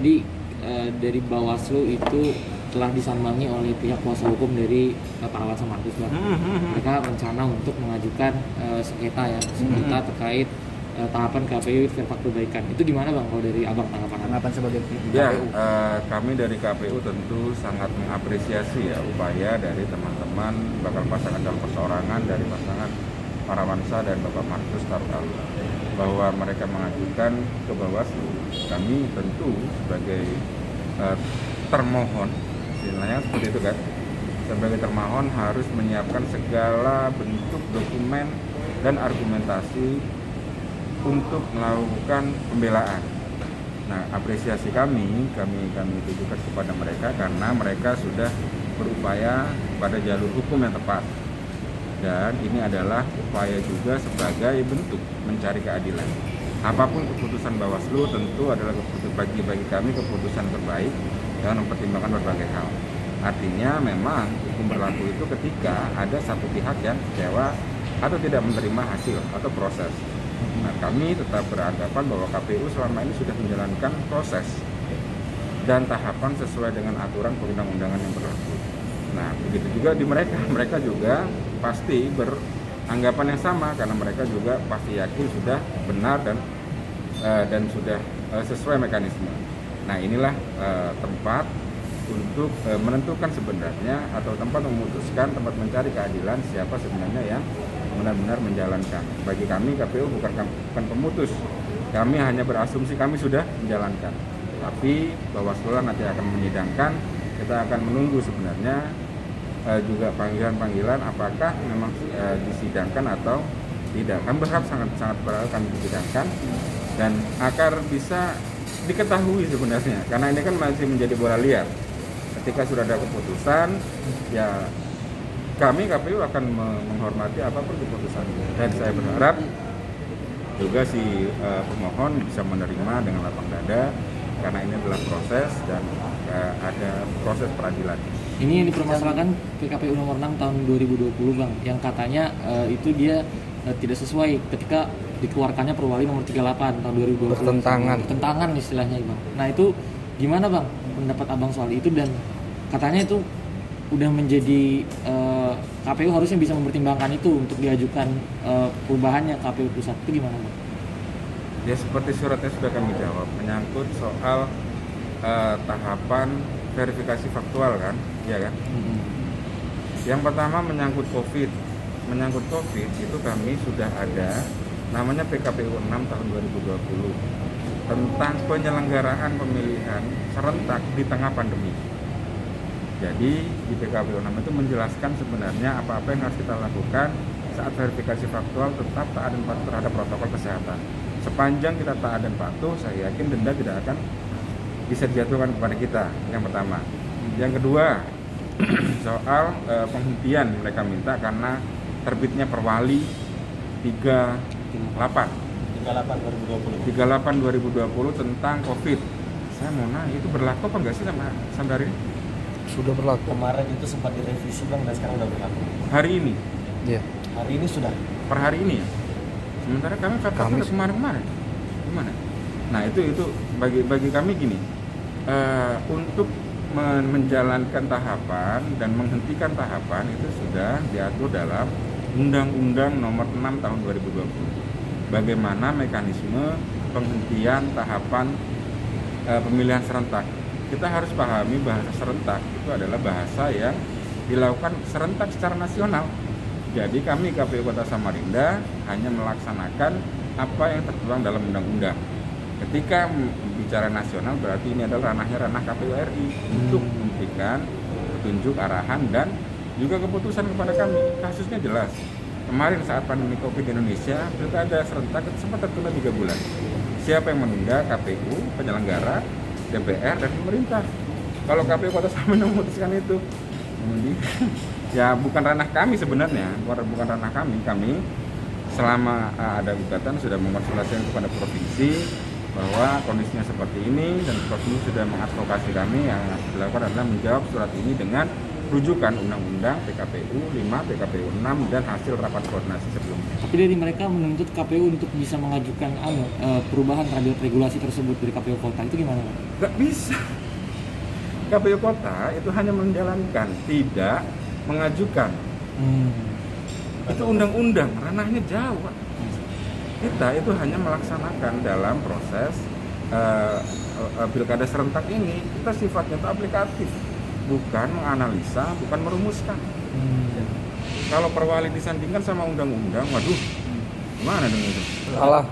tadi dari Bawaslu itu telah disambangi oleh pihak kuasa hukum dari Pak Awan Samarkus, Bang. Mereka rencana untuk mengajukan sengketa terkait tahapan KPU verfak perbaikan. Itu gimana, Bang, kalau dari Abang tanggapan sebagai KPU? Ya, kami dari KPU tentu sangat mengapresiasi ya upaya dari teman-teman bakal pasangan calon perseorangan dari pasangan Parawansa dan Bapak Markus Tarkam bahwa mereka mengajukan ke Bawaslu. Kami tentu sebagai termohon, istilahnya seperti itu kan, sebagai termohon harus menyiapkan segala bentuk dokumen dan argumentasi untuk melakukan pembelaan. Nah, apresiasi kami tujukan kepada mereka karena mereka sudah berupaya pada jalur hukum yang tepat. Dan ini adalah upaya juga sebagai bentuk mencari keadilan. Apapun keputusan Bawaslu tentu adalah bagi kami keputusan terbaik dengan mempertimbangkan berbagai hal. Artinya memang hukum berlaku itu ketika ada satu pihak yang kecewa atau tidak menerima hasil atau proses. Nah, kami tetap beranggapan bahwa KPU selama ini sudah menjalankan proses dan tahapan sesuai dengan aturan perundang-undangan yang berlaku. Nah, begitu juga di mereka juga pasti beranggapan yang sama karena mereka juga pasti yakin sudah benar dan sudah sesuai mekanisme. Nah, inilah tempat untuk menentukan sebenarnya atau tempat memutuskan, tempat mencari keadilan siapa sebenarnya yang benar-benar menjalankan. Bagi kami KPU bukan pemutus. Kami hanya berasumsi kami sudah menjalankan. Tapi Bawaslu nanti akan menyidangkan. Kita akan menunggu sebenarnya juga panggilan-panggilan apakah memang disidangkan atau tidak. Kami berharap sangat berharap kami disidangkan dan agar bisa diketahui sebenarnya. Karena ini kan masih menjadi bola liar. Ketika sudah ada keputusan, ya kami KPU akan menghormati apapun keputusannya. Dan saya berharap juga si pemohon bisa menerima dengan lapang dada karena ini adalah proses dan ada proses peradilan. Ini yang dipermasalahkan PKPU nomor 6 tahun 2020, Bang, yang katanya itu dia tidak sesuai ketika dikeluarkannya Perwali nomor 38 tahun 2020. Bertentangan istilahnya, Bang. Nah, itu gimana, Bang, pendapat Abang soal itu? Dan katanya itu udah menjadi KPU harusnya bisa mempertimbangkan itu untuk diajukan perubahannya KPU pusat. Itu gimana, Bang? Ya, seperti suratnya sudah kami jawab, menyangkut soal tahapan verifikasi faktual kan, ya kan? Yang pertama menyangkut COVID itu kami sudah ada namanya PKPU 6 tahun 2020 tentang penyelenggaraan pemilihan serentak di tengah pandemi. Jadi di PKPU 6 itu menjelaskan sebenarnya apa-apa yang harus kita lakukan saat verifikasi faktual tetap taat dan patuh terhadap protokol kesehatan. Sepanjang kita taat dan patuh, saya yakin denda tidak akan bisa dijatuhkan kepada kita, yang pertama. Yang kedua, soal penghentian mereka minta karena terbitnya Perwali 38 2020 tentang COVID. Saya mau nanya, itu berlaku apa enggak sih sampai hari ini? Sudah berlaku. Kemarin itu sempat direvisi, Bang, dan sekarang udah berlaku. Hari ini? Iya. Hari ini sudah. Per hari ini ya? Sementara kami udah kemarin-kemarin. Gimana? Nah, itu bagi kami gini. Untuk menjalankan tahapan dan menghentikan tahapan itu sudah diatur dalam Undang-Undang Nomor 6 Tahun 2020. Bagaimana mekanisme penghentian tahapan pemilihan serentak. Kita harus pahami bahasa serentak itu adalah bahasa yang dilakukan serentak secara nasional. Jadi kami KPU Kota Samarinda hanya melaksanakan apa yang tertuang dalam undang-undang. Ketika bicara nasional berarti ini adalah ranah KPU RI untuk memberikan petunjuk, arahan dan juga keputusan kepada kami. Kasusnya jelas. Kemarin saat pandemi COVID di Indonesia, pilkada serentak sempat tertunda 3 bulan. Siapa yang menunda? KPU, penyelenggara, DPR dan pemerintah. Kalau KPU Kota Samarinda memutuskan itu, ya bukan ranah kami sebenarnya, bukan ranah kami. Kami selama ada gugatan sudah mengonsultasikan kepada provinsi bahwa kondisinya seperti ini dan provinsi sudah mengadvokasi kami. Yang harus dilakukan adalah menjawab surat ini dengan rujukan undang-undang PKPU 5, PKPU 6 dan hasil rapat koordinasi sebelumnya. Tapi dari mereka menuntut KPU untuk bisa mengajukan perubahan terhadap regulasi tersebut dari KPU Kota, itu gimana Pak? Nggak bisa. KPU Kota itu hanya menjalankan, tidak mengajukan. Itu undang-undang, ranahnya jauh, Pak. Kita itu hanya melaksanakan dalam proses pilkada serentak ini. Kita sifatnya itu aplikatif, bukan menganalisa, bukan merumuskan. Kalau perwali disandingkan sama undang-undang, waduh, gimana dong itu? Salah.